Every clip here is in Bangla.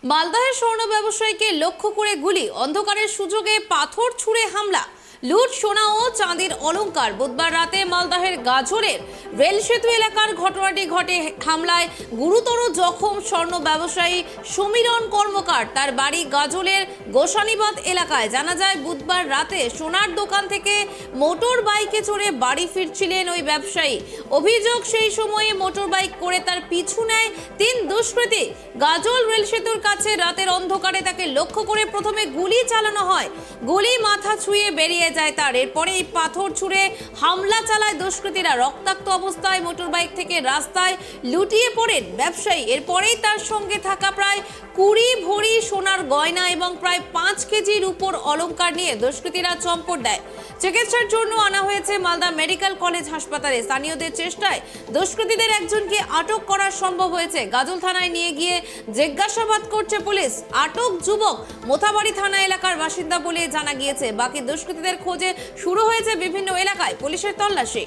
মালদহের স্বর্ণ ব্যবসায়ীকে লক্ষ্য করে গুলি, অন্ধকারের সুযোগে পাথর ছুঁড়ে হামলা, লুট সোনা ও চাঁদির অলংকার। বুধবার রাতে মালদহের গাজরের রেল সেতু এলাকার ঘটনাটি ঘটে। হামলায় গুরুতর জখম স্বর্ণ ব্যবসায়ী সমীরণ কর্মকার। তার বাড়ি গাজলের গোসানিবাদ এলাকায়। জানা যায়, বুধবার রাতে সোনার দোকান থেকে মোটর বাইকে চড়ে বাড়ি ফিরছিলেন ওই ব্যবসায়ী। অভিযোগ, সেই সময়ে মোটর বাইক করে তার পিছু নেয় 3 দুষ্কৃতী। গাজল রেল সেতুর কাছে রাতের অন্ধকারে তাকে লক্ষ্য করে প্রথমে গুলি চালানো হয়। গুলি মাথা ছুঁয়ে বেরিয়ে যায় তার। এরপরে এই পাথর ছুঁড়ে হামলা চালায় দুষ্কৃতীরা। রক্তাক্ত অবস্থায় মোটর বাইক থেকে রাস্তায় লুটিয়ে পড়েন ব্যবসায়ী। এরপরেই তার সঙ্গে থাকা প্রায় 20 ভরি সোনার গয়না এবং প্রায় 5 কেজির উপর অলংকার নিয়ে দুষ্কৃতীরা চম্পট দেয়। চিকিৎসার জন্য আনা হয়েছে মালদা মেডিকেল কলেজ হাসপাতালে। স্থানীয়দের চেষ্টায় দুষ্কৃতীদের একজনকে আটক করা সম্ভব হয়েছে। গাজল থানায় নিয়ে গিয়ে জিজ্ঞাসাবাদ করছে পুলিশ। আটক যুবক মোথাবাড়ি থানা এলাকার বাসিন্দা বলে জানা গিয়েছে। বাকি দুষ্কৃতীদের খোঁজে শুরু হয়েছে বিভিন্ন এলাকায় পুলিশের তল্লাশি।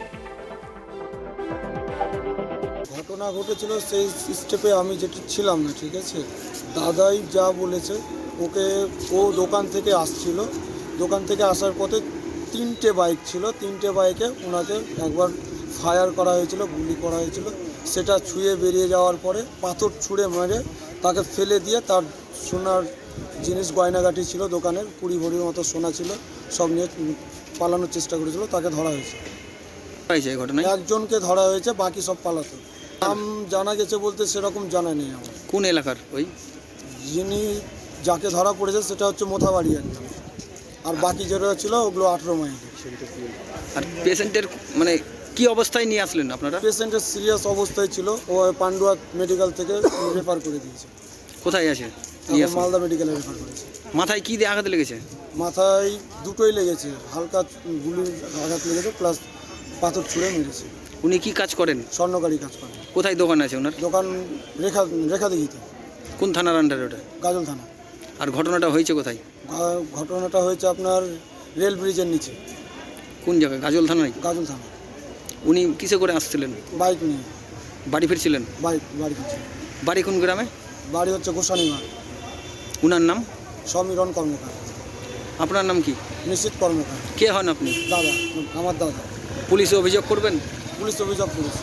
ঘটনা ঘটেছিল সেই স্টেপে আমি যেটা ছিলাম না, ঠিক আছে। দাদাই যা বলেছে, ও দোকান থেকে আসছিল। দোকান থেকে আসার পথে 3টে বাইক ছিল। 3টে বাইকে ওনাকে একবার ফায়ার করা হয়েছিল, গুলি করা হয়েছিল। সেটা ছুঁয়ে বেরিয়ে যাওয়ার পরে পাথর ছুঁড়ে মেরে তাকে ফেলে দিয়ে তার সোনার জিনিস গয়নাগাটি ছিল দোকানের, 20 ভরির মতো সোনা ছিল, সব নিয়ে পালানোর চেষ্টা করেছিল। তাকে ধরা হয়েছে। একজনকে ধরা হয়েছে, বাকি সব পালাতো। নাম জানা গেছে বলতে সেরকম জানা নেই আমার। কোন এলাকার ওই যিনি যাকে ধরা পড়েছে সেটা হচ্ছে মোথাবাড়ি একজন, আর বাকি যেটা ছিল ওগুলো 18 মাইল। আর পেশেন্টের মানে কি অবস্থায় নিয়ে আসলেন আপনারা? পেশেন্টের সিরিয়াস অবস্থায় ছিল, ও পান্ডুয়া মেডিকেল থেকে রেফার করে দিয়েছে। কোথায় আছে? মালদা মেডিকেলে রেফার করেছে। মাথায় কি দিয়ে আঘাত লেগেছে? মাথায় দুটোই লেগেছে, হালকা গুলির আঘাত লেগেছে, প্লাস পাথর ছুঁড়ে মেরেছে। উনি কি কাজ করেন? স্বর্ণকারী কাজ করে। কোথায় দোকান আছে ওনার? দোকান রেখা দেখিতে। কোন থানার আন্ডারে ওটা? গাজল থানা। আর ঘটনাটা হয়েছে কোথায়? ঘটনাটা হয়েছে আপনার রেল ব্রিজের নিচে। কোন জায়গায়? গাজল থানায়? গাজল থানা। উনি কিসে করে আসছিলেন? বাইক নিয়ে বাড়ি ফিরছিলেন? বাড়ি ফিরছে। বাড়ি কোন গ্রামে? বাড়ি হচ্ছে গোসানিবাদ। উনার নাম? সমীরণ কর্মকার। আপনার নাম কি? নিশ্চিত কর্মকার। কে হন আপনি? দাদা, আমার দাদা। পুলিশে অভিযোগ করবেন? পুলিশ অভিযোগ করেছে।